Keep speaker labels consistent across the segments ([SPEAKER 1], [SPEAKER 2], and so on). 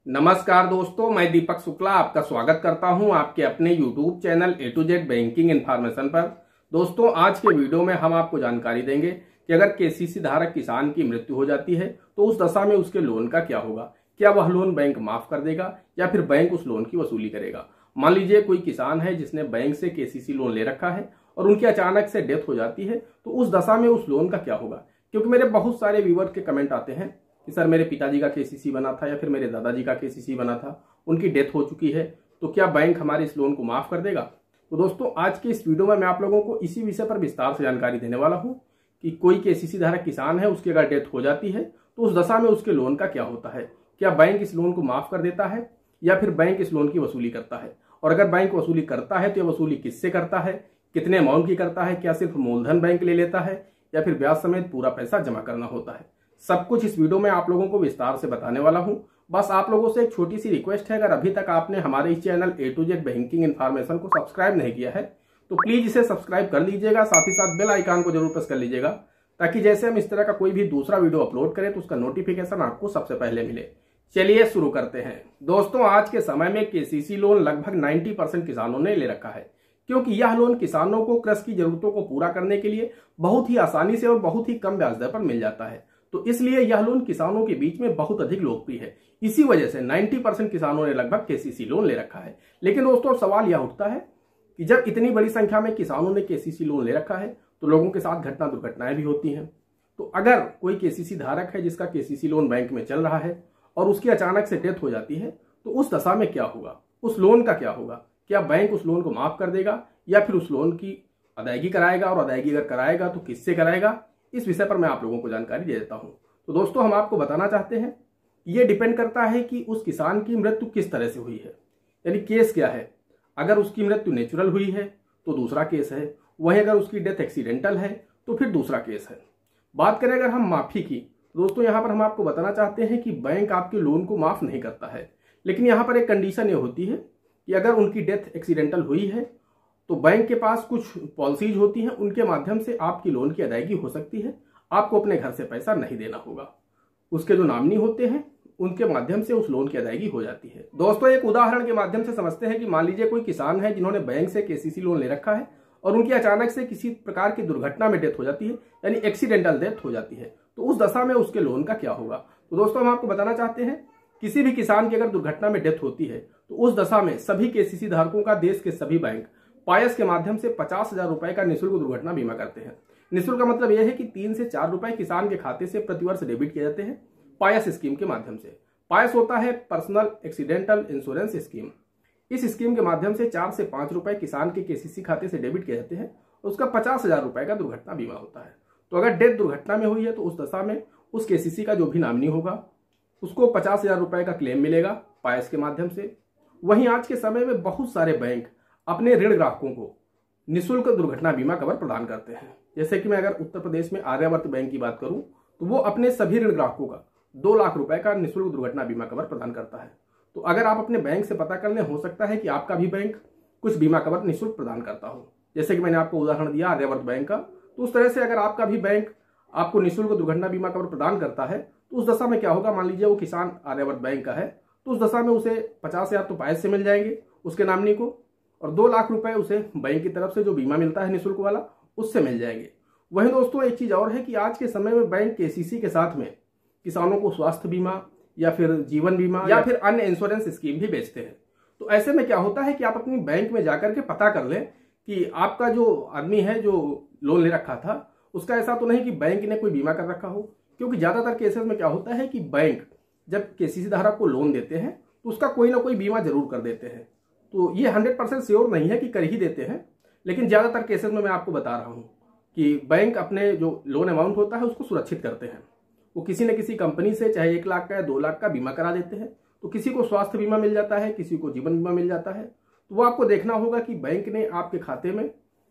[SPEAKER 1] नमस्कार दोस्तों, मैं दीपक शुक्ला आपका स्वागत करता हूं आपके अपने YouTube channel A to Z banking information पर। दोस्तों, आज के वीडियो में हम आपको जानकारी देंगे कि अगर केसीसी धारक किसान की मृत्यु हो जाती है तो उस दशा में उसके लोन का क्या होगा। क्या वह लोन बैंक माफ कर देगा या फिर बैंक उस लोन की वसूली करेगा। मान लीजिए कोई किसान है जिसने बैंक से केसीसी लोन ले रखा है और उनकी अचानक से डेथ हो जाती है तो उस दशा में उस लोन का क्या होगा। क्योंकि मेरे बहुत सारे व्यूअर्स के कमेंट आते हैं कि सर मेरे पिताजी का केसीसी बना था या फिर मेरे दादाजी का केसीसी बना था, उनकी डेथ हो चुकी है, तो क्या बैंक हमारे इस लोन को माफ कर देगा। तो दोस्तों, आज के इस वीडियो में मैं आप लोगों को इसी विषय पर विस्तार से जानकारी देने वाला हूं कि कोई केसीसी धारक किसान है, उसकी अगर डेथ हो जाती है तो उस दशा में उसके लोन का क्या होता है। क्या बैंक इस लोन को माफ कर देता है या फिर बैंक इस लोन की वसूली करता है, और अगर बैंक वसूली करता है तो यह वसूली किससे करता है, कितने अमाउंट की करता है, क्या सिर्फ मूलधन बैंक ले लेता है या फिर ब्याज समेत पूरा पैसा जमा करना होता है। सब कुछ इस वीडियो में आप लोगों को विस्तार से बताने वाला हूं। बस आप लोगों से एक छोटी सी रिक्वेस्ट है, अगर अभी तक आपने हमारे इस channel A to Z banking information को सब्सक्राइब नहीं किया है तो प्लीज इसे सब्सक्राइब कर लीजिएगा, साथ ही साथ बेल आइकन को जरूर प्रेस कर लीजिएगा ताकि जैसे हम इस तरह का कोई भी दूसरा वीडियो अपलोड करें तो उसका नोटिफिकेशन आपको सबसे पहले मिले। चलिए शुरू करते हैं। दोस्तों, आज के समय में केसीसी लोन लगभग 90% किसानों ने ले रखा है, क्योंकि यह लोन किसानों को कृषि की जरूरतों को पूरा करने के लिए बहुत ही आसानी से और बहुत ही कम ब्याज दर पर मिल जाता है। तो इसलिए यह लोन किसानों के बीच में बहुत अधिक लोकप्रिय है। इसी वजह से 90% किसानों ने लगभग केसीसी लोन ले रखा है। लेकिन दोस्तों, सवाल यह उठता है कि जब इतनी बड़ी संख्या में किसानों ने केसीसी लोन ले रखा है तो लोगों के साथ घटना दुर्घटनाएं भी होती हैं। तो अगर कोई केसीसी धारक है जिसका केसीसी लोन बैंक में चल रहा है और उसकी अचानक से डेथ हो जाती है तो उस दशा में क्या होगा, उस लोन का क्या होगा। क्या बैंक उस लोन को माफ कर देगा या फिर उस लोन की अदायगी कराएगा, और अदायगी अगर कराएगा तो किससे कराएगा, इस विषय पर मैं आप लोगों को जानकारी दे देता हूं। तो दोस्तों, हम आपको बताना चाहते हैं ये डिपेंड करता है कि उस किसान की मृत्यु किस तरह से हुई है, यानी केस क्या है। अगर उसकी मृत्यु नेचुरल हुई है तो दूसरा केस है, वहीं अगर उसकी डेथ एक्सीडेंटल है तो फिर दूसरा केस है। बात करें अगर हम माफी की, दोस्तों यहां पर हम आपको बताना चाहते हैं कि बैंक आपके लोन को माफ नहीं करता है, लेकिन यहां पर एक कंडीशन ये होती है कि अगर उनकी डेथ एक्सीडेंटल हुई है तो बैंक के पास कुछ पॉलिसीज होती हैं, उनके माध्यम से आपकी लोन की अदायगी हो सकती है। आपको अपने घर से पैसा नहीं देना होगा, उसके जो नामिनी होते हैं उनके माध्यम से उस लोन की अदायगी हो जाती है। दोस्तों, एक उदाहरण के माध्यम से समझते हैं कि मान लीजिए कोई किसान है जिन्होंने बैंक से केसीसी लोन ले रखा है और उनकी अचानक से किसी प्रकार की दुर्घटना में डेथ हो जाती है, यानी एक्सीडेंटल डेथ हो जाती है, तो उस दशा में उसके लोन का क्या होगा। तो दोस्तों, हम आपको बताना चाहते हैं किसी भी किसान की अगर दुर्घटना में डेथ होती है तो उस दशा में सभी केसीसी धारकों का देश के सभी बैंक पायस के माध्यम से 50,000 रुपए का निःशुल्क दुर्घटना बीमा करते हैं। निःशुल्क का मतलब यह है कि 3 से 4 रुपए किसान के खाते से प्रतिवर्ष डेबिट किए जाते हैं पायस स्कीम के माध्यम से। पायस होता है पर्सनल एक्सीडेंटल इंश्योरेंस स्कीम। इस स्कीम के माध्यम से 4 से 5 रुपए किसान के केसीसी खाते से डेबिट किए जाते हैं, उसका 50,000 रुपए का दुर्घटना बीमा होता है। तो अगर डेथ दुर्घटना में हुई है तो उस दशा में उस केसीसी का जो भी नामिनी होगा उसको 50,000 रुपए का क्लेम मिलेगा पायस के माध्यम से। वहीं आज के समय में बहुत सारे बैंक अपने ऋण ग्राहकों को निःशुल्क दुर्घटना बीमा कवर प्रदान करते हैं। जैसे कि मैं अगर उत्तर प्रदेश में आर्यावर्त बैंक की बात करूं तो वो अपने सभी ऋण ग्राहकों का 2 लाख रुपए का निःशुल्क दुर्घटना बीमा कवर प्रदान करता है। तो अगर आप अपने बैंक से पता कर लें, हो सकता है कि आपका भी बैंक कुछ बीमा कवर निःशुल्क प्रदान करता हो। जैसे कि मैंने आपको उदाहरण दिया आर्यावर्त बैंक का, तो उस तरह से अगर आपका भी बैंक आपको निःशुल्क दुर्घटना बीमा कवर प्रदान करता है तो उस दशा में क्या होगा। मान लीजिए वो किसान आर्यावर्त बैंक का है तो उस दशा में उसे 50,000 तो पायस से मिल जाएंगे उसके नामिनी को, और 2 लाख रुपए उसे बैंक की तरफ से जो बीमा मिलता है निःशुल्क वाला उससे मिल जाएंगे। वहीं दोस्तों, एक चीज और है कि आज के समय में बैंक केसीसी के साथ में किसानों को स्वास्थ्य बीमा या फिर जीवन बीमा या फिर अन्य इंश्योरेंस स्कीम भी बेचते हैं। तो ऐसे में क्या होता है कि आप अपनी बैंक में जाकर के पता कर लें कि आपका जो आदमी है जो लोन ले रखा था उसका ऐसा तो नहीं कि बैंक ने कोई बीमा कर रखा हो। क्योंकि ज्यादातर केसेस में क्या होता है कि बैंक जब केसीसी धारक को लोन देते हैं तो उसका कोई ना कोई बीमा जरूर कर देते हैं। तो ये 100% श्योर नहीं है कि कर ही देते हैं, लेकिन ज्यादातर केसेस में मैं आपको बता रहा हूं कि बैंक अपने जो लोन अमाउंट होता है उसको सुरक्षित करते हैं। वो किसी न किसी कंपनी से चाहे 1 लाख का या 2 लाख का बीमा करा देते हैं। तो किसी को स्वास्थ्य बीमा मिल जाता है, किसी को जीवन बीमा मिल जाता है। तो वो आपको देखना होगा कि बैंक ने आपके खाते में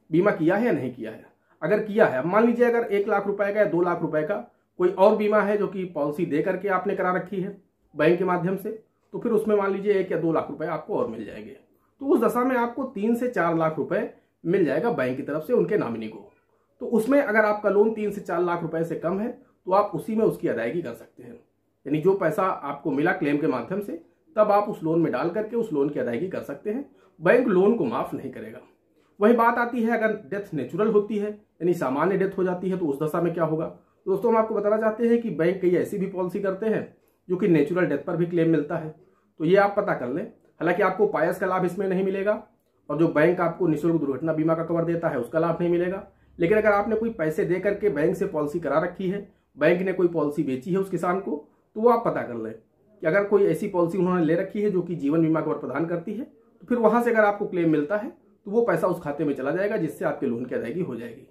[SPEAKER 1] बीमा किया है या नहीं किया है। अगर किया है, मान लीजिए अगर 1 लाख रुपए का या 2 लाख रुपए का कोई और बीमा है जो कि पॉलिसी दे करके आपने करा रखी है बैंक के माध्यम से, तो फिर उसमें मान लीजिए 1 या 2 लाख रुपए आपको और मिल जाएंगे। तो उस दशा में आपको 3 से 4 लाख रुपए मिल जाएगा बैंक की तरफ से उनके नामिनी को। तो उसमें अगर आपका लोन 3 से 4 लाख रुपए से कम है तो आप उसी में उसकी अदायगी कर सकते हैं। यानी जो पैसा आपको मिला क्लेम के माध्यम से, तब आप उस लोन में डाल करके उस लोन की अदायगी कर सकते हैं। बैंक लोन को माफ नहीं करेगा। वही बात आती है अगर डेथ नेचुरल होती है, यानी सामान्य डेथ हो जाती है, तो उस दशा में क्या होगा। दोस्तों हम आपको बताना चाहते हैं कि बैंक कई ऐसी भी पॉलिसी करते हैं जो कि नेचुरल डेथ पर भी क्लेम मिलता है, तो ये आप पता कर लें। हालांकि आपको पायस का लाभ इसमें नहीं मिलेगा और जो बैंक आपको निःशुल्क दुर्घटना बीमा का कवर देता है उसका लाभ नहीं मिलेगा। लेकिन अगर आपने कोई पैसे दे करके बैंक से पॉलिसी करा रखी है, बैंक ने कोई पॉलिसी बेची है उस किसान को, तो वो आप पता कर लें कि अगर कोई ऐसी पॉलिसी उन्होंने ले रखी है जो कि जीवन बीमा कवर प्रदान करती है, तो फिर वहां से अगर आपको क्लेम मिलता है तो वो पैसा उस खाते में चला जाएगा, जिससे आपके लोन की अदायगी हो जाएगी।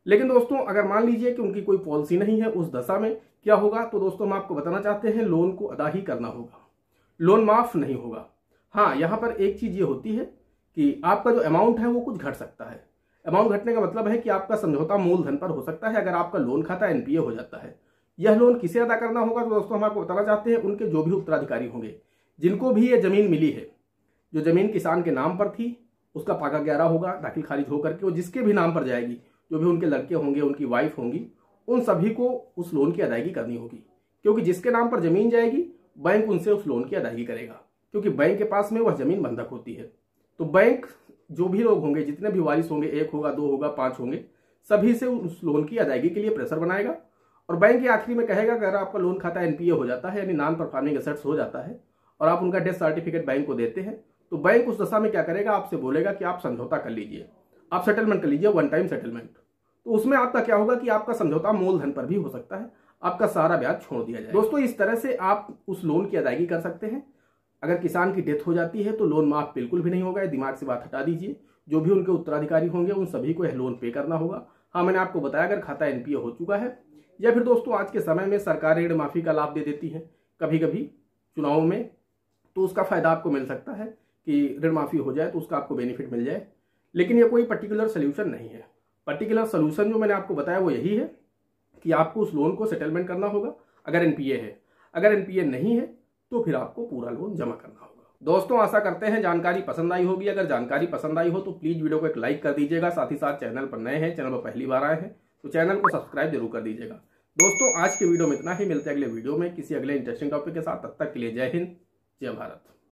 [SPEAKER 1] लेकिन दोस्तों अगर मान लीजिए कि उनकी कोई पॉलिसी नहीं है, उस दशा में क्या होगा, तो दोस्तों हम आपको बताना चाहते हैं लोन को अदा ही करना होगा, लोन माफ नहीं होगा। हाँ, यहाँ पर एक चीज ये होती है कि आपका जो अमाउंट है वो कुछ घट सकता है। अमाउंट घटने का मतलब है कि आपका समझौता मूलधन पर हो सकता है अगर आपका लोन खाता एनपीए हो जाता है। यह लोन किसे अदा करना होगा, तो दोस्तों हम आपको बताना चाहते हैं उनके जो भी उत्तराधिकारी होंगे, जिनको भी ये जमीन मिली है, जो जमीन किसान के नाम पर थी उसका पाका 11 होगा दाखिल खारिज होकर के, वो जिसके भी नाम पर जाएगी, जो भी उनके लड़के होंगे, उनकी वाइफ होंगी, उन सभी को उस लोन की अदायगी करनी होगी। क्योंकि जिसके नाम पर जमीन जाएगी बैंक उनसे उस लोन की अदायगी करेगा, क्योंकि बैंक के पास में वह जमीन बंधक होती है। तो बैंक जो भी लोग होंगे, जितने भी वारिस होंगे, 1 होगा, 2 होगा, 5 होंगे, सभी से उस लोन की अदायगी के लिए प्रेशर बनाएगा और बैंक के आखिरी में कहेगा अगर आपका लोन खाता एनपीए हो जाता है, यानी नॉन परफॉर्मिंग एसेट्स हो जाता है, और आप उनका डेथ सर्टिफिकेट बैंक को देते हैं, तो बैंक उस दशा में क्या करेगा, आपसे बोलेगा कि आप समझौता कर लीजिए, आप सेटलमेंट कर लीजिए, वन टाइम सेटलमेंट। तो उसमें आपका क्या होगा कि आपका समझौता मूलधन पर भी हो सकता है, आपका सारा ब्याज छोड़ दिया जाए। दोस्तों इस तरह से आप उस लोन की अदायगी कर सकते हैं। अगर किसान की डेथ हो जाती है तो लोन माफ बिल्कुल भी नहीं होगा, दिमाग से बात हटा दीजिए। जो भी उनके उत्तराधिकारी होंगे उन सभी को यह लोन पे करना होगा। हाँ, मैंने आपको बताया अगर खाता एनपीए हो चुका है, या फिर दोस्तों आज के समय में सरकार ऋण माफी का लाभ दे देती है कभी कभी चुनावों में, तो उसका फायदा आपको मिल सकता है कि ऋण माफी हो जाए तो उसका आपको बेनिफिट मिल जाए। लेकिन यह कोई पर्टिकुलर सोल्यूशन नहीं है। पर्टिकुलर सोल्यूशन जो मैंने आपको बताया वो यही है कि आपको उस लोन को सेटलमेंट करना होगा अगर एनपीए है। अगर एनपीए नहीं है तो फिर आपको पूरा लोन जमा करना होगा। दोस्तों आशा करते हैं जानकारी पसंद आई होगी। अगर जानकारी पसंद आई हो तो प्लीज वीडियो को एक लाइक कर दीजिएगा। साथ ही साथ चैनल पर नए हैं, चैनल पर पहली बार आए हैं तो चैनल को सब्सक्राइब जरूर कर दीजिएगा। दोस्तों आज के वीडियो में इतना ही, मिलते हैं अगले वीडियो में किसी अगले इंटरेस्टिंग टॉपिक के साथ। तब तक के लिए जय हिंद, जय भारत।